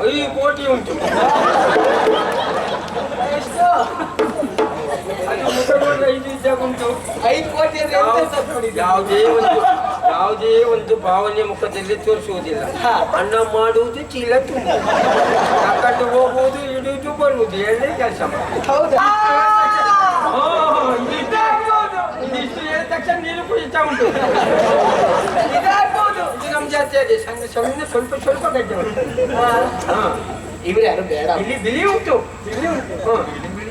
5 ಕೋಟಿ ಉಂಟು. ಎಷ್ಟು? ಅದು ಮುಖ ನೋಡಿದ್ರೆ 5 ಇದ್ದಾಗ ಉಂಟು. 5 ಕೋಟಿ ಅಂದ್ರೆ ಎಂತ ಸತ್ಕೊಂಡಿದ್ದೆ? ಯಾವುದೇ ಒಂದು ಭಾವನೆ ಮುಖದಲ್ಲಿ ತೋರಿಸುವುದಿಲ್ಲ. ಅನ್ನ ಮಾಡುವುದು, ಚೀಲ ತುಂಬ ತಕೊಂಡು ಹೋಗುವುದು, ಇಡುವುದು, ಬರುವುದು, ಎರಡೇ ಕೆಲಸ. ಹೌದಾ? ಇದಿಷ್ಟು ಹೇಳಿದ ತಕ್ಷಣ ನೀರು ಕುಡಿತಾ ಉಂಟು. ಇದಾಗ್ಬೋದು. ಇದು ನಮ್ಮ ಜಾತಿ ಅದೇ, ಸಣ್ಣ ಸಣ್ಣ ಸ್ವಲ್ಪ ಸ್ವಲ್ಪ ಗಡ್ಡೆ ಉಂಟು. ಇವ್ರು ಯಾರು ಬೇಡ. ಇಲ್ಲಿ ಬಿಳಿ ಉಂಟು.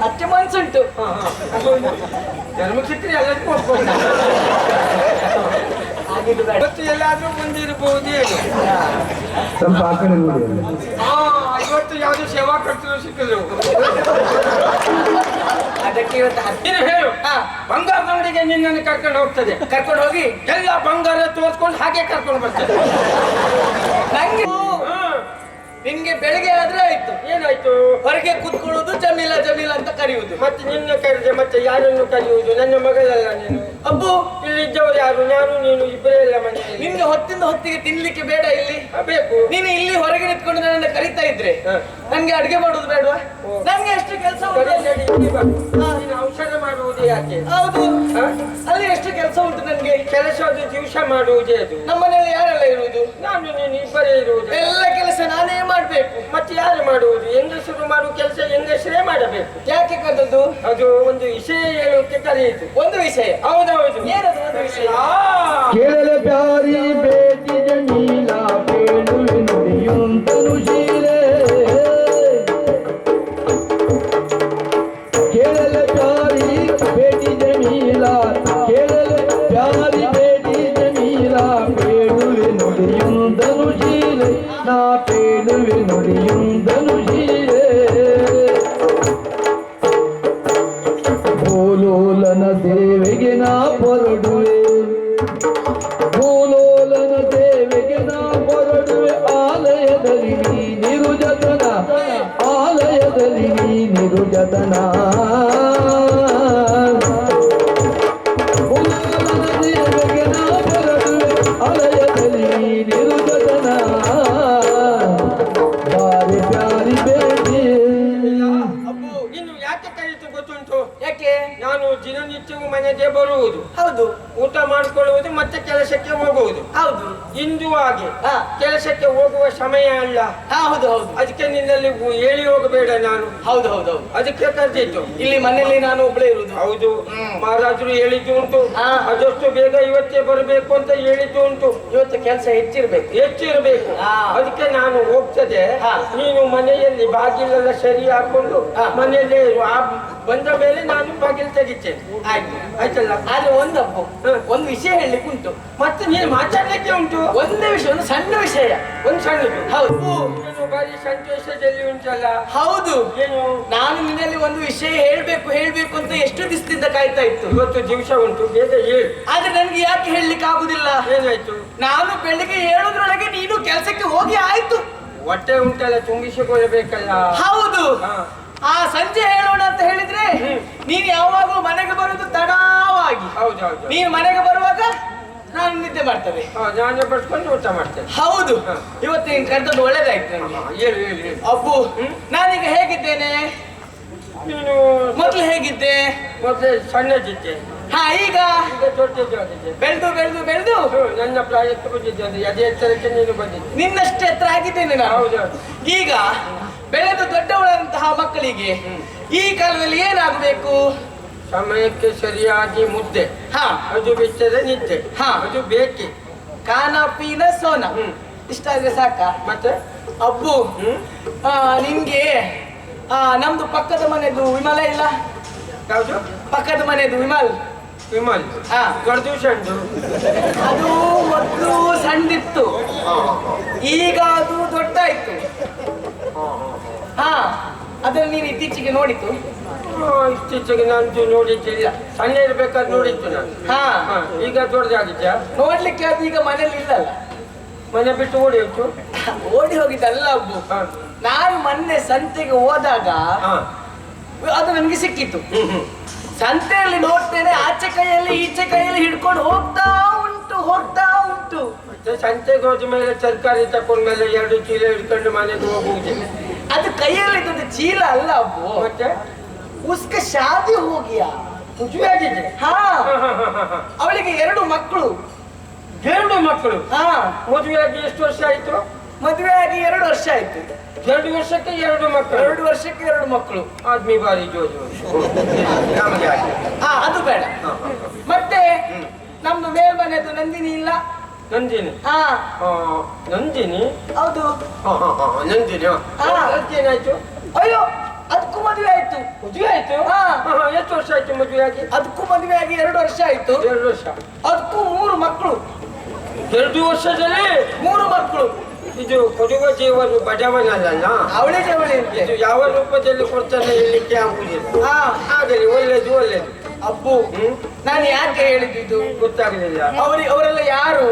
ಅಷ್ಟೇ ಮನ್ಸುಂಟು. ಧರ್ಮಕ್ಷೇತ್ರ ಎಲ್ಲದಕ್ಕೂ ಒಪ್ಕೊಂಡು ಇವತ್ತು ಎಲ್ಲಾದ್ರೂ ಬಂದಿರಬಹುದು. ಏನು ಸ್ವಲ್ಪ ಆ ಕಡೆ ನೋಡಿ. ಇವತ್ತು ಯಾವ್ದು ಸೇವಾ ಕರ್ತರು ಸಿಕ್ಕಿದ್ರು. ಅದಕ್ಕೆ ಇವತ್ತು ನೀನು ಹೇಳು, ಬಂಗಾರದ ಅಂಗಡಿಗೆ ನಿನ್ನನ್ನು ಕರ್ಕೊಂಡು ಹೋಗ್ತದೆ. ಕರ್ಕೊಂಡು ಹೋಗಿ ಎಲ್ಲ ಬಂಗಾರ ತೋರಿಸ್ಕೊಂಡು ಹಾಗೆ ಕರ್ಕೊಂಡು ಬರ್ತದೆ. ನಂಗೆ ನಿನ್ಗೆ ಬೆಳಿಗ್ಗೆ ಆದ್ರೆ ಆಯ್ತು, ಏನಾಯ್ತು? ಹೊರಗೆ ಕೂತ್ಕೊಳ್ಳೋದು, ಜಮೀಲ ಜಮೀಲ ಅಂತ ಕರೆಯುವುದು. ಮತ್ತೆ ನಿನ್ನ ಕರೆದೆ ಮತ್ತೆ ಯಾರನ್ನು ಕರೆಯುವುದು? ನನ್ನ ಮಗಳಲ್ಲ ನೀನು. ಅಬ್ಬು, ಇಲ್ಲಿ ಇದ್ದವರು ಯಾರು? ನಾನು ನೀನು ಇಬ್ಬರೇ ಇಲ್ಲ ಮನೆಯಲ್ಲಿ. ನಿನ್ಗೆ ಹೊತ್ತಿಂದ ಹೊತ್ತಿಗೆ ತಿನ್ಲಿಕ್ಕೆ ಬೇಡ ಇಲ್ಲಿ ಬೇಕು. ನೀನು ಇಲ್ಲಿ ಹೊರಗೆ ನಿಂತ್ಕೊಂಡು ನನ್ನನ್ನು ಕರಿತಾ ಇದ್ರೆ ನನ್ಗೆ ಅಡ್ಗೆ ಮಾಡೋದು ಬೇಡವಾ? ನನ್ಗೆ ಎಷ್ಟು ಕೆಲಸ ನೀನು ಔಷಧ ಮಾಡುವುದು ಯಾಕೆ? ಹೌದು, ಅಲ್ಲಿ ಎಷ್ಟು ಕೆಲಸ ಉಂಟು ನನ್ಗೆ. ಕೆಲಸ ಅದು ದಿವಸ ಮಾಡುವುದೇ ಅದು. ನಮ್ಮನೇಲಿ ಯಾರೆಲ್ಲ ಇರುವುದು? ನಾನು ನೀನು ಇಬ್ಬರೇ ಇರುವುದು. ಎಲ್ಲ ಕೆಲಸ ನಾನೇ ಮಾಡ್ಬೇಕು. ಮತ್ತೆ ಯಾರು ಮಾಡುವುದು? ಹೆಂಗಸರು ಮಾಡುವ ಕೆಲಸ ಹೆಂಗಸರೇ ಮಾಡಬೇಕು. ಯಾಕೆ ಕರೆದದ್ದು? ಅದು ಒಂದು ವಿಷಯ ಹೇಳೋಕೆ ಕರೆಯಿತು. ಒಂದು ವಿಷಯ? ಹೌದೌದು. ಏನದು ಒಂದು ವಿಷಯ? ಕೇಳಲೆ ಪ್ಯಾರಿ ಬೇಟಿ ಜಮೀಲ ಬೇಡುವೆ ನುಡಿಯುಂತನು ಶೀಲೆ. ಕೇಳಲೆ ಪ್ಯಾರಿ ಬೇಟಿ ಜಮೀಲ, ಕೇಳಲೆ ಪ್ಯಾರಿ ಬೇಟಿ ಜಮೀಲ ಬೇಡುವೆ ನುಡಿಯುಂತನು ಶೀಲೆ. ನಾ ಬೇಡುವೆ ನುಡಿಯುಂತನು ಶೀಲೆ. ಭೂಲೋಲನ ಸೇವೆಗೆ ನಾ ಹೊರಡುವೆ, ಭೂಲೋಲನ ಸೇವೆಗೆ ನಾ ಹೊರಡುವೆ. ಆಲಯದಲ್ಲಿ ನೀ ನಿರುಜತನ, ಆಲಯದಲ್ಲಿ ನೀ ನಿರುಜತನ. ಭೂಲೋಲನ ಸೇವೆಗೆ ನಾ ಹೊರಡುವೆ, ಆಲಯದಲ್ಲಿ ನೀ ನಿರುಜತನ. ಬಾರಿ ಪ್ಯಾರಿ ಬೇಟಿ. ಅಬ್ಬು, ಇನ್ನು ಯಾಕೆ ಕರೆಯಿತು ಗೊತ್ತುಂಟು? ಯಾಕೆ? ನಾನು ದಿನನಿತ್ಯವೂ ಮನೆಗೆ ಬರುವುದು, ಹೌದು ಊಟ ಮಾಡಿಕೊಳ್ಳುವುದು, ಮತ್ತೆ ಕೆಲಸಕ್ಕೆ ಹೋಗುವುದು. ಹೌದು. ಇಂದು ಹಾಗೆ ಹಾ. ಕೆಲಸಕ್ಕೆ ಹೋಗುವ ಸಮಯ ಅಲ್ಲ. ಹೌದು ಹೌದು ಅದಕ್ಕೆ ನಿನ್ನಲ್ಲಿ ಹೇಳಿ ಹೋಗಬೇಡ ನಾನು. ಹೌದು ಹೌದು ಹೌದು. ಅದಕ್ಕೆ ಕರೆದಿತ್ತು. ಇಲ್ಲಿ ಮನೆಯಲ್ಲಿ ನಾನು ಒಬ್ಬಳೇ ಇರುವುದು. ಹೌದು, ಮಹಾರಾಜರು ಹೇಳಿದ್ದು ಉಂಟು. ಹಾ. ಆದಷ್ಟು ಬೇಗ ಇವತ್ತೇ ಬರಬೇಕು ಅಂತ ಹೇಳಿದ್ದು ಉಂಟು. ಇವತ್ತು ಕೆಲಸ ಹೆಚ್ಚಿರ್ಬೇಕು. ಹೆಚ್ಚಿರಬೇಕು. ಹಾ. ಅದಕ್ಕೆ ನಾನು ಹೋಗ್ತದೆ. ಹಾ. ನೀನು ಮನೆಯಲ್ಲಿ ಬಾಗಿಲೆಲ್ಲ ಸರಿ ಹಾಕೊಂಡು ಹಾ. ಮನೆಯಲ್ಲೇ ಇರು. ಬಂದ ಮೇಲೆ ನಾನು ಬಾಗಿಲು ತೆಗಿತೇನೆ. ಆಯ್ತು ಆಯ್ತಲ್ಲ? ಆದ್ರೆ ಒಂದಪ್ಪು, ಹಾ. ಒಂದು ವಿಷಯ ಹೇಳಲಿಕ್ಕೆ ಉಂಟು. ಮತ್ತೆ ನೀನು ಮಾತಾಡ್ಲಿಕ್ಕೆ ಉಂಟು. ಒಂದೇ ವಿಷಯ, ಒಂದು ಸಣ್ಣ ವಿಷಯ. ಒಂದು ಸಣ್ಣದು. ಹೌದು ನೀನು ಬಾರಿ ಸಂತೋಷದಲ್ಲಿ ಉಂಟಲ್ಲ. ಹೌದು. ಏನು? ನಾನು ನಿನ್ನಲ್ಲಿ ಒಂದು ವಿಷಯ ಹೇಳ್ಬೇಕು ಅಂತ ಎಷ್ಟು ದಿವಸದಿಂದ ಕಾಯ್ತಾ ಇತ್ತು. ಇವತ್ತು ದಿವಸ ಉಂಟು, ಬೇಗ ಹೇಳು. ಆದ್ರೆ ನನ್ಗೆ ಯಾಕೆ ಹೇಳಲಿಕ್ಕೆ ಆಗುದಿಲ್ಲ? ಏನಾಯ್ತು? ನಾನು ಬೆಳಿಗ್ಗೆ ಹೇಳೋದ್ರೊಳಗೆ ನೀನು ಕೆಲಸಕ್ಕೆ ಹೋಗಿ ಆಯ್ತು. ಹೊಟ್ಟೆ ಉಂಟಲ್ಲ, ತುಂಬಿಸಿಕೊಳ್ಳಬೇಕಲ್ಲ. ಹೌದು. ಹಾ. ಆ ಸಂಜೆ ಹೇಳೋಣ ಅಂತ ಹೇಳಿದ್ರೆ ನೀನು ಯಾವಾಗಲೂ ಮನೆಗೆ ಬರುವುದು ತಡವಾಗಿ. ಹೌದೌದು. ನೀನು ಮನೆಗೆ ಬರುವಾಗ ನಾನು ನಿದ್ದೆ ಮಾಡ್ತೇನೆ. ನಾನೇ ಬಡ್ಕೊಂಡು ಊಟ ಮಾಡ್ತೇನೆ. ಹೌದು. ಹಾ. ಇವತ್ತು ನೀನು ಕರೆದದ್ದು ಒಳ್ಳೇದಾಯ್ತು ನನಗೆ. ಹೇಳು ಹೇಳು ಹೇಳು. ಅಪ್ಪು, ನಾನೀಗ ಹೇಗಿದ್ದೇನೆ? ನೀನು ಮೊದ್ಲು ಹೇಗಿದ್ದೆ? ಮೊದಲೇ ಸಣ್ಣದಿದ್ದೆ, ಹಾ, ಈಗ ಈಗ ದೊಡ್ಡದಾಗಿದೆ. ಬೆಳೆದು ಬೆಳೆದು ಬೆಳೆದು ನನ್ನ ಪ್ರಾಯಕ್ಕೆ ಬಂದಿದ್ದೆ. ಅದೇ ಎತ್ತರಕ್ಕೆ ನೀನು ಬಂದಿದ್ದೆ. ನಿನ್ನಷ್ಟೇ ಎತ್ತರ ಆಗಿದ್ದೇನೆ ನಾನು. ಹೌದೌದು. ಈಗ ಬೆಳೆದು ದೊಡ್ಡವಳಂತಹ ಮಕ್ಕಳಿಗೆ ಈ ಕಾಲದಲ್ಲಿ ಏನಾಗಬೇಕು? ಸಮಯಕ್ಕೆ ಸರಿಯಾಗಿ ಮುದ್ದೆ, ಹಾ, ಅದು ಬಿಟ್ಟರೆ ನಿದ್ದೆ, ಹಾ. ಅದು ಬೇಕೇ. ಖಾನ ಪೀನ ಸೋನ ಇಷ್ಟ ಆದ್ರೆ ಸಾಕ. ಮತ್ತೆ ಅಬ್ಬು, ನಿನ್ಗೆ ನಮ್ದು ಪಕ್ಕದ ಮನೆದು ವಿಮಲ ಇಲ್ಲ? ಯಾವುದು? ಪಕ್ಕದ ಮನೆದು ವಿಮಲ್. ವಿಮಲ್? ಹಾ. ಗಡ್ದು ಸಣ್ಣ. ಅದು ಮೊದಲು ಸಣ್ಣಿತ್ತು, ಈಗ ಅದು ದೊಡ್ಡಾಯ್ತು. ಹಾ, ಅದನ್ನು ನೀನು ಇತ್ತೀಚೆಗೆ ನೋಡಿತು? ಇತ್ತೀಚೆಗೆ ನಾನು ನೋಡಿದ್ದಿಲ್ಲ. ಸಣ್ಣ ಇರ್ಬೇಕಾದ್ರೆ ನೋಡಿದ್ದು ನಾನು. ಹಾ. ಈಗ ದೊಡ್ಡದಾಗಿದ್ಯಾ? ನೋಡ್ಲಿಕ್ಕೆ ಅದು ಈಗ ಮನೇಲಿ ಇಲ್ಲಲ್ಲ. ಮನೆ ಬಿಟ್ಟು ಓಡಿ ಹೋಯ್ತು. ಓಡಿ ಹೋಗಿದ್ದಲ್ಲ ಅಬ್ಬು. ನಾನು ಮೊನ್ನೆ ಸಂತೆಗೆ ಹೋದಾಗ ಅದು ನನಗೆ ಸಿಕ್ಕಿತ್ತು. ಸಂತೆಯಲ್ಲಿ ನೋಡ್ತೇನೆ, ಆಚೆ ಕೈಯಲ್ಲಿ ಈಚೆ ಕೈಯಲ್ಲಿ ಹಿಡ್ಕೊಂಡು ಹೋಗ್ತಾ ಉಂಟು. ಮತ್ತೆ ಸಂತೆಗೆ ಹೋದ ಮೇಲೆ ತರಕಾರಿ ತಕೊಂಡ್ಮೇಲೆ 2 ಚೀಲ ಹಿಡ್ಕೊಂಡು ಮನೆಗೆ ಹೋಗುವುದಿಲ್ಲ. ಅದು ಕೈಯಲ್ಲಿ ಇದ್ದದ್ದು ಚೀಲ ಅಲ್ಲ ಅಬ್ಬು. ಮತ್ತೆ ಉಸ್ಕ ಶಾದಿ ಹೋಗಿಯಾ? ಮದುವೆ ಆಗಿದೆ. ಹಾ, ಅವಳಿಗೆ 2 ಮಕ್ಕಳು. 2 ಮಕ್ಕಳು? ಹಾ. ಮದುವೆ ಆಗಿ ಎಷ್ಟು ವರ್ಷ ಆಯ್ತು? ಮದುವೆ ಆಗಿ 2 ವರ್ಷ ಆಯ್ತು. 2 ವರ್ಷಕ್ಕೆ 2 ಮಕ್ಕಳು? 2 ವರ್ಷಕ್ಕೆ 2 ಮಕ್ಕಳು. ಆದ್ಮಿ ಬಾರಿ ಜೋಜು. ನಮಗೆ ಹಾಕಿ. ಹಾ, ಅದು ಬೇಡ. ಮತ್ತೆ ನಮ್ದು ಮೇಲ್ಮನೆದು ನಂದಿನಿ ಇಲ್ಲ? ನಂದಿನಿ? ಹಾ. ನಂದಿನಿ? ಹೌದು. ನಂದಿನಿ. ಏನಾಯ್ತು? ಅಯ್ಯೋ, ಅದಕ್ಕೂ ಮದುವೆ ಆಯ್ತು. ಮದುವೆ ಆಯ್ತು? ಎಷ್ಟು ವರ್ಷ ಆಯ್ತು ಮದುವೆ ಆಗಿ? ಅದಕ್ಕೂ ಮದುವೆ ಆಗಿ 2 ವರ್ಷ ಆಯ್ತು. 2 ವರ್ಷ. ಅದಕ್ಕೂ 3 ಮಕ್ಕಳು. 2 ವರ್ಷದಲ್ಲಿ 3 ಮಕ್ಕಳು. ಇದು ಕೊಡುವ ಜೀವನು ಬಡವನಲ್ಲ. ಅವಳೇ ಜವಳಿ ಇದು ಯಾವ ರೂಪದಲ್ಲಿ ಕೊಡ್ತಾನೆ ಹೇಳಲಿಕ್ಕೆ ಆಗುವುದಿಲ್ಲ. ಹಾ, ಆಗಲಿ, ಒಳ್ಳೇದು ಒಳ್ಳೇದು. ಅಬ್ಬು, ನಾನು ಯಾಕೆ ಹೇಳಿದ್ದು ಗೊತ್ತಾಗಲಿಲ್ಲ. ಅವರೆಲ್ಲ ಯಾರು?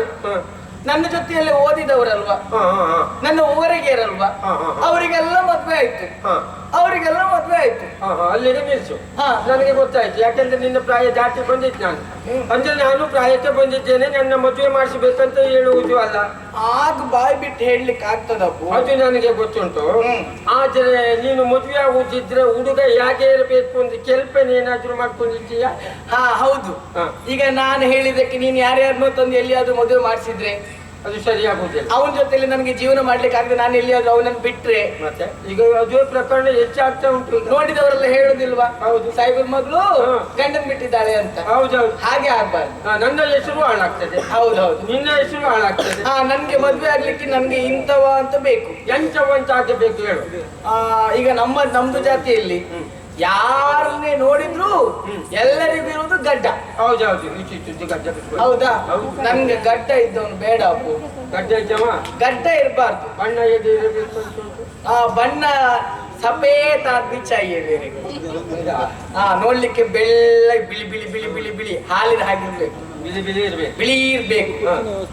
ನನ್ನ ಜೊತೆಯಲ್ಲಿ ಓದಿದವರಲ್ವಾ, ನನ್ನ ಊರಿಗೆರಲ್ವಾ, ಅವರಿಗೆಲ್ಲ ಮದ್ವೆ ಆಯ್ತು. ಅವರಿಗೆಲ್ಲ ಮದ್ವೆ ಆಯ್ತು. ಅಲ್ಲಿಗೆ ನಿಲ್ಸು. ಹಾ, ನನಗೆ ಗೊತ್ತಾಯ್ತು. ಯಾಕೆಂದ್ರೆ ನಿನ್ನ ಪ್ರಾಯ ದಾಟಿ ಬಂದಿತ್ತು. ನಾನು ಅಂದ್ರೆ ನಾನು ಪ್ರಾಯಕ್ಕೆ ಬಂದಿದ್ದೇನೆ, ನನ್ನ ಮದುವೆ ಮಾಡಿಸಬೇಕಂತ ಹೇಳುವುದು ಅಲ್ಲ. ಆಗ ಬಾಯ್ ಬಿಟ್ಟು ಹೇಳಲಿಕ್ಕೆ ಆಗ್ತದಪ್ಪು. ಅದು ನನಗೆ ಗೊತ್ತುಂಟು. ಆದ್ರೆ ನೀನು ಮದುವೆ ಆಗುದಿದ್ರೆ ಹುಡುಗ ಹೇಗೆ ಇರಬೇಕು ಅಂತ ಕಲ್ಪನೆ ಏನಾದ್ರು ಮಾಡ್ಕೊಂಡಿದ್ದೀಯಾ? ಹಾ, ಹೌದು. ಈಗ ನಾನು ಹೇಳಿದಕ್ಕೆ ನೀನು ಯಾರ್ಯಾರನ್ನೋ ತಂದು ಎಲ್ಲಿಯಾದ್ರೂ ಮದುವೆ ಮಾಡಿಸಿದ್ರೆ ಅದು ಸರಿಯಾಗುವುದಿಲ್ಲ. ಅವನ ಜೊತೆಲಿ ನನಗೆ ಜೀವನ ಮಾಡ್ಲಿಕ್ಕೆ ಆಗದೆ ನಾನು ಎಲ್ಲಿಯಾದ್ರೂ ಅವನನ್ನು ಬಿಟ್ರೆ ಮತ್ತೆ ಈಗ ಮದುವೆ ಪ್ರಕರಣ ಹೆಚ್ಚಾಗ್ತಾ ಉಂಟು. ನೋಡಿದವರೆಲ್ಲ ಹೇಳುದಿಲ್ವಾ? ಹೌದು, ಸಾಯಿಬರ ಮಗಳು ಗಂಡನ್ ಬಿಟ್ಟಿದ್ದಾಳೆ ಅಂತ. ಹೌದೌದು. ಹಾಗೆ ಆಗ್ಬಾರ್ದು. ನನ್ನ ಹೆಸರು ಹಾಳಾಗ್ತದೆ. ಹೌದೌದು. ನಿನ್ನ ಹೆಸರು ಹಾಳಾಗ್ತದೆ. ಹಾ, ನನ್ಗೆ ಮದ್ವೆ ಆಗ್ಲಿಕ್ಕೆ ನನ್ಗೆ ಇಂಥವ ಅಂತ ಬೇಕು. ಎಂಥವಂತ ಆಗಬೇಕು ಹೇಳು. ಈಗ ನಮ್ದು ಜಾತಿಯಲ್ಲಿ ಯಾರನ್ನೇ ನೋಡಿದ್ರು ಎಲ್ಲರಿಗೂ ಇರುವುದು ಗಡ್ಡ. ಹೌದೌದು. ಇಷ್ಟು ಗಡ್ಡ. ಹೌದಾ? ನನ್ಗೆ ಗಡ್ಡ ಇದ್ದವನು ಬೇಡ ಅಪ್ಪು. ಗಡ್ಡ ಇದ್ದವ ಗಡ್ಡ ಇರಬಾರ್ದು. ಬಣ್ಣ ಹೇಗೆ ಇರಬೇಕು ಅಂತ ಉಂಟು? ಬಣ್ಣ ಸಫೇದ್ ಆದ್ಮಿ ಚಾಹಿಯೆ ಬೇರೆ. ನೋಡ್ಲಿಕ್ಕೆ ಬೆಳ್ಳ ಬಿಳಿ ಬಿಳಿ ಬಿಳಿ ಬಿಳಿ ಬಿಳಿ ಹಾಲಿನ ಹಾಗಿರ್ಬೇಕು. ಬಿಳಿ ಬಿಳಿ ಇರ್ಬೇಕು. ಬಿಳಿ ಇರ್ಬೇಕು.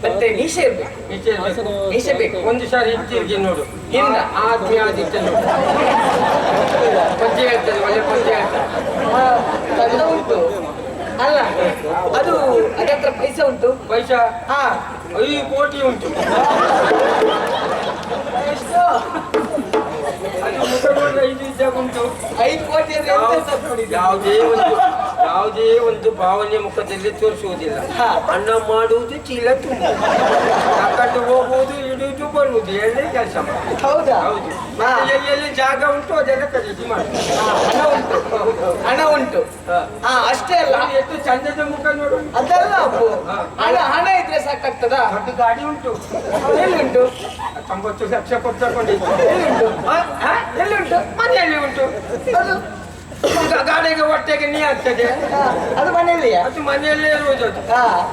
ಮತ್ತೆ ಮೀಸೆ ಇರ್ಬೇಕು. ಮೀಸೆ ಬೇಕು. ಒಂದು ಸಾರಿ ಹಿಂತಿರುಗಿ ನೋಡು. ಹಿಂದ ಆದ್ಮಿ ಆದಿತ್ಯ ನೋಡು. ಪದ್ಯ ಹೇಳ್ತದೆ, ಒಳ್ಳೆ ಪದ್ಯ ಹೇಳ್ತದೆ. ಉಂಟು ಅಲ್ಲ, ಅದು ಅದತ್ರ ಪೈಸೆ ಉಂಟು. ಪೈಸಾ? ಹಾ, 5 ಕೋಟಿ ಉಂಟು. ಎಷ್ಟು? ಅದು ಮುಖ ನೋಡಿದ್ರೆ 5 ಇದ್ದಾಗ ಉಂಟು. 5 ಕೋಟಿ ಅಂದ್ರೆ ಎಂತ ತಕ್ಕೊಂಡಿದ್ದೆ? ಯಾವುದೇ ಒಂದು ಭಾವನೆ ಮುಖದಲ್ಲಿ ತೋರಿಸುವುದಿಲ್ಲ. ಅನ್ನ ಮಾಡುವುದು, ಚೀಲ ತುಂಬ ತಕೊಂಡು ಹೋಗುವುದು, ಇಡುವುದು, ಬರುವುದು, ಎಲ್ಲೇ ಕೆಲಸ. ಹೌದಾ? ಹೌದು. ಎಲ್ಲಿ ಜಾಗ ಉಂಟು ಅದೆಲ್ಲ ಖರೀದಿ ಮಾಡಿ. ಹಣ ಉಂಟು. ಹಣ ಉಂಟು. ಅಷ್ಟೇ ಅಲ್ಲ, ಎಷ್ಟು ಚಂದದ ಮುಖ ನೋಡು. ಅದಲ್ಲ ಅಪ್ಪು, ಹಣ ಇದ್ರೆ ಸಾಕಾಗ್ತದ? ದೊಡ್ಡ ಗಾಡಿ ಉಂಟು. ಎಲ್ಲಿ ಉಂಟು? 90 ಲಕ್ಷ ಕೊಟ್ಟು ತಗೊಂಡಿದ್ದು. ಎಲ್ಲಿ ಉಂಟು? ಎಲ್ಲಿ ಉಂಟು? ಮನೆಯಲ್ಲಿ ಉಂಟು. ಅದು ಗಾಡಿಗೆ ಹೊಟ್ಟೆಗೆ ನೀ ಆಗ್ತದೆ. ಅದು ಮನೆಯಲ್ಲಿಯಾ? ಅದು ಮನೆಯಲ್ಲೇ ಇರುವುದು.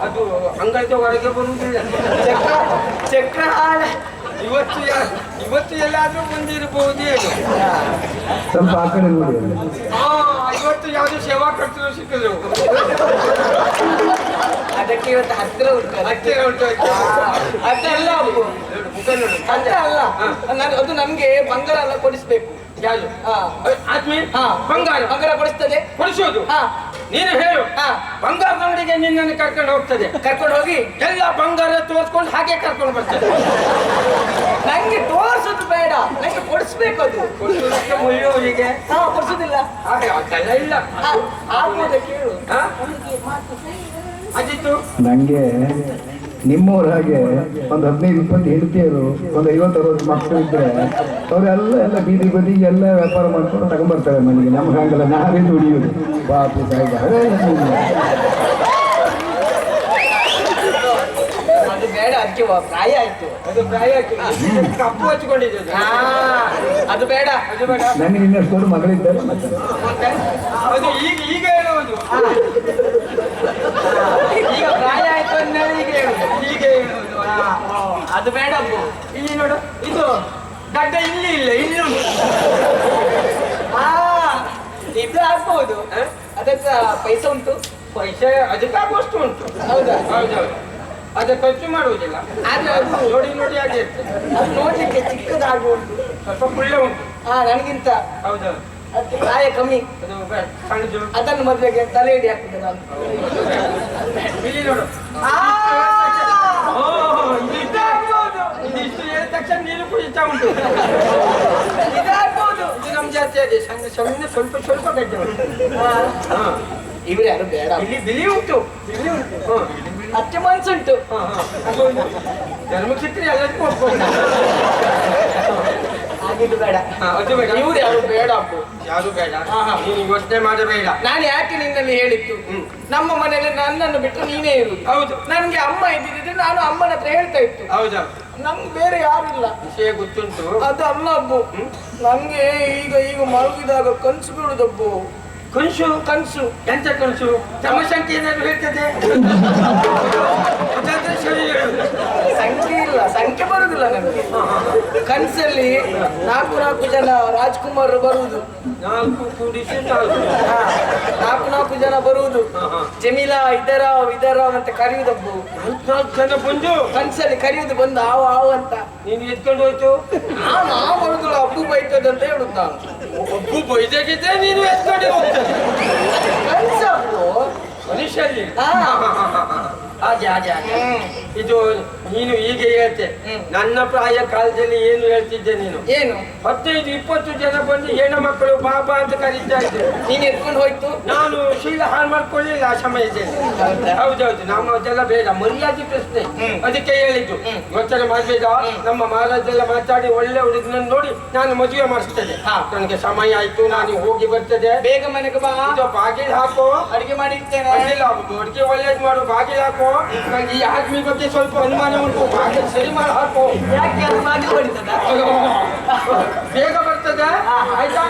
ಅದು ಅಂಗಳದ ಹೊರಗೆ ಬರುವುದಿಲ್ಲ. ಚಕ್ರ ಹಾಳ. ಇವತ್ತು ಎಲ್ಲಾದ್ರೂ ಬಂದಿರಬಹುದೇನು? ಸ್ವಲ್ಪ ಆ ಕಡೆ ನೋಡಿ. ಇವತ್ತು ಯಾವ್ದು ಸೇವಾ ಕರ್ತರು ಸಿಕ್ಕಿದ್ರು. ಅದಕ್ಕೆ ಇವತ್ತು ಹತ್ತಿರ ಉಂಟು. ಹತ್ತಿರ ಉಂಟು. ಅದೆಲ್ಲ ಮುಖ ನೋಡು. ಅದೇ ಅಲ್ಲ, ಅದು ನಮ್ಗೆ ಬಂಗಾರ ಎಲ್ಲ ಕೊಡಿಸ್ಬೇಕು. ಯಾರು? ಆದ್ಮಿ ಬಂಗಾರ ಕೊಡಿಸ್ತದೆ. ಕೊಡಿಸೋದು? ನೀನು ಹೇಳು. ಬಂಗಾರದ ಅಂಗಡಿಗೆ ನಿನ್ನನ್ನು ಕರ್ಕೊಂಡು ಹೋಗ್ತದೆ. ಕರ್ಕೊಂಡು ಹೋಗಿ ಎಲ್ಲ ಬಂಗಾರ ತೋರ್ಸ್ಕೊಂಡು ಹಾಗೆ ಕರ್ಕೊಂಡು ಬರ್ತದೆ. ನಂಗೆ ತೋರ್ಸೋದು ಬೇಡ, ನಂಗೆ ಕೊಡಿಸ್ಬೇಕು. ಅದು ಕೊಡಿಸೋದಕ್ಕೆ ಮುಯ್ಯೋರಿಗೆ ಕೊಡಿಸೋದಿಲ್ಲ. ಅದೆಲ್ಲ ಇಲ್ಲ. ಆಗ್ಬೋದ ಕೇಳು. ಅದಿತ್ತು. ನಂಗೆ ನಿಮ್ಮವ್ರ ಹಾಗೆ ಒಂದು 15-20 ಹೆಂಡತಿಯರು, ಒಂದು 50-60 ಮಕ್ಕಳು ಇದ್ರೆ ಅವರೆಲ್ಲ ಬೀದಿ ಬದಿಗೆ ಎಲ್ಲ ವ್ಯಾಪಾರ ಮಾಡ್ಕೊಂಡು ತಗೊಂಡ್ಬರ್ತಾರೆ ಮನೆಗೆ. ನಮ್ಗೆ ಹಂಗಲ್ಲ, ನಾವೇ ದುಡಿಯೋದು. ಬಾಪು ಸಾಯಿಬ ಅದು ಬೇಡ, ಅದಕ್ಕೆ ಪ್ರಾಯ ಆಯ್ತು. ಅದು ಪ್ರಾಯ ಕಪ್ಪು ಹಚ್ಕೊಂಡಿದ್ದೆ. ಅದು ಬೇಡ, ಅದು ಬೇಡ. ನನಗೆ ನಿನ್ನಷ್ಟು ದೊಡ್ಡ ಮಗಳಿದ್ದಾರೆ. ಅದು ಈಗ ಹೇಳುವುದು. ಈಗ ಪ್ರಾಯ ಆಯ್ತು ಅಂದ್ಮೇಲೆ ಈಗ ಹೇಳುದು. ಈಗ ಹೇಳುವುದು. ಅದು ಬೇಡ. ಇಲ್ಲಿ ನೋಡು, ಇದು ಗಡ್ಡ ಇಲ್ಲಿ ಇಲ್ಲ, ಇಲ್ಲಿ ಉಂಟು. ಇದು ಆಗ್ಬಹುದು. ಅದಕ್ಕೆ ಪೈಸೆ ಉಂಟು. ಪೈಸೆ ಅದಕ್ಕಾಗುವಷ್ಟು ಉಂಟು. ಹೌದಾ? ಹೌದೌದು. ಅದು ಖರ್ಚು ಮಾಡುವುದಿಲ್ಲ. ಆದ್ರೆ ಅದು ನೋಡಿ ಹಾಗೆ ಇರ್ತದೆ. ಅದು ನೋಡ್ಲಿಕ್ಕೆ ಚಿಕ್ಕದಾಗಿ ಉಂಟು, ಸ್ವಲ್ಪ ಕುಳ್ಳೆ ಉಂಟು. ನನಗಿಂತ. ಹೌದೌದು. ಅದಕ್ಕೆ ಪ್ರಾಯ ಕಮ್ಮಿ. ಅದು ಸಣ್ಣದು. ಅದನ್ನು ಮದುವೆಗೆ ತಲೆ ಹಿಡಿ ಹಾಕ್ತದೆ ನಾನು. ಇಲ್ಲಿ ನೋಡು. ಇದಿಷ್ಟು ಹೇಳಿದ ತಕ್ಷಣ ನೀರು ಕುಡಿತಾ ಉಂಟು. ಇದಾಗ್ಬೋದು. ಇದು ನಮ್ಮ ಜಾತಿ ಅದೇ ಸಣ್ಣ ಸಣ್ಣ ಸ್ವಲ್ಪ ಸ್ವಲ್ಪ ಗಡ್ಡೆ ಉಂಟು. ಇವ್ರು ಯಾರು ಬೇಡ. ಇಲ್ಲಿ ಬಿಳಿ ಉಂಟು. ಅಚ್ಚ ಮನ್ಸುಂಟು. ಧರ್ಮಕ್ಷೇತ್ರ ಎಲ್ಲದಕ್ಕೂ ಒಪ್ಕೊಂಡು ಆಗಿದ್ದು ಬೇಡ. ಅದು ಬೇಡ. ಇವ್ರು ಯಾರು ಬೇಡ ಅಪ್ಪು. ಯಾರು ಬೇಡ. ನೀನು ಯೋಚನೆ ಮಾಡಬೇಡ. ನಾನು ಯಾಕೆ ನಿನ್ನಲ್ಲಿ ಹೇಳಿತ್ತು, ನಮ್ಮ ಮನೆಯಲ್ಲಿ ನನ್ನನ್ನು ಬಿಟ್ಟು ನೀನೇ ಇರುವುದು. ಹೌದು. ನನ್ಗೆ ಅಮ್ಮ ಇದ್ದಿದ್ರೆ ನಾನು ಅಮ್ಮನ ಹತ್ರ ಹೇಳ್ತಾ ಇತ್ತು. ಹೌದಾ? ನಮ್ಗೆ ಬೇರೆ ಯಾರಿಲ್ಲ. ವಿಷಯ ಗೊತ್ತುಂಟು. ಅದು ಅಲ್ಲ ಅಬ್ಬು, ನಂಗೆ ಈಗ ಮಲಗಿದಾಗ ಕನ್ಸು ಬೀಳುದಬ್ಬು. ಕನಸು? ಕನ್ಸು ಎಂತ ಕನಸು? ತಮ್ಮ ಸಂಖ್ಯೆ ಏನಾದ್ರು ಹೇಳ್ತದೆ? ಅದಾದ್ರೆ ಸರಿ ಹೇಳು. ಸಂಖ್ಯೆ ಇಲ್ಲ, ಸಂಖ್ಯೆ ಬರುದಿಲ್ಲ ನನಗೆ. ಕನ್ಸಲ್ಲಿ 4 ಜನ ರಾಜ್ಕುಮಾರ್ ಬರುವುದು. 4 ಕೂಡಿಸಿ 4. 4 ಜನ ಬರುವುದು. ಜಮೀಲಾ ಇದರ ಅಂತ ಕರೆಯುವುದಬ್ಬು. 4 ಜನ ಬಂದು ಕನ್ಸಲ್ಲಿ ಕರೆಯುವುದು, ಬಂದು ಆವು ಅಂತ. ನೀನು ಎತ್ಕೊಂಡು ಹೋಯ್ತು. ನಾವು ಬರುದಿಲ್ಲ, ಅಬ್ಬು ಬೈತದಂತ ಹೇಳುದು ನಾನು. ಒಬ್ಬು ಬೈದಾಗಿದ್ರೆ ನೀನು ಎತ್ಕೊಂಡು ಹೋಗ್ತದೆ. ಕನ್ಸಬ್ಬು ಮನುಷ್ಯಲ್ಲಿ ಹಾಗೆ ಹಾಗೆ ಹಾಗೆ. ಇದು ನೀನು ಹೀಗೆ ಹೇಳ್ತೆ. ನನ್ನ ಪ್ರಾಯ ಕಾಲದಲ್ಲಿ ಏನು ಹೇಳ್ತಿದ್ದೆ ನೀನು? ಏನು 15-20 ಜನ ಬಂದು ಹೆಣ್ಣು ಮಕ್ಕಳು ಬಾಬಾ ಅಂತ ಕರೀತಾ ಇದ್ದೆ. ನೀನು ಎತ್ಕೊಂಡು ಹೋಯ್ತು. ನಾನು ಶೀಲ ಹಾಳು ಮಾಡ್ಕೊಳ್ಳಿಲ್ಲ ಆ ಸಮಯದಲ್ಲಿ. ಹೌದೌದು, ನಾವು ಅದೆಲ್ಲ ಬೇಡ, ಮರ್ಯಾದೆ ಪ್ರಶ್ನೆ. ಅದಕ್ಕೆ ಹೇಳಿದ್ದು ಯೋಚನೆ ಮಾಡ್ಬೇಡ. ನಮ್ಮ ಮಹಾರಾಜೆಲ್ಲ ಮಾತಾಡಿ ಒಳ್ಳೆ ಹುಡುಗನನ್ನು ನೋಡಿ ನಾನು ಮದುವೆ ಮಾಡಿಸ್ತೇನೆ. ನನಗೆ ಸಮಯ ಆಯ್ತು, ನಾನು ಹೋಗಿ ಬರ್ತದೆ. ಬೇಗ ಮನೆಗೆ ಬಾ. ಇದು ಬಾಗಿಲು ಹಾಕೋ, ಅಡಿಗೆ ಮಾಡಿರ್ತೇನೆ. ಅಡಿಗೆ ಒಳ್ಳೇದು ಮಾಡು, ಬಾಗಿಲು ಹಾಕೋ. ನಂಗೆ ಈ ಆದ್ಮಿ ಬಗ್ಗೆ ಸ್ವಲ್ಪ ಅನುಮಾನ ಉಂಟು, ಬಾಗಿಲು ಸರಿ ಮಾಡಿ ಹಾಕೋ. ಯಾಕೆ ಅದು ಬಾಗಿಲು ಬಡಿತದ? ಬೇಗ ಬರ್ತದೆ ಆಯ್ತಾ?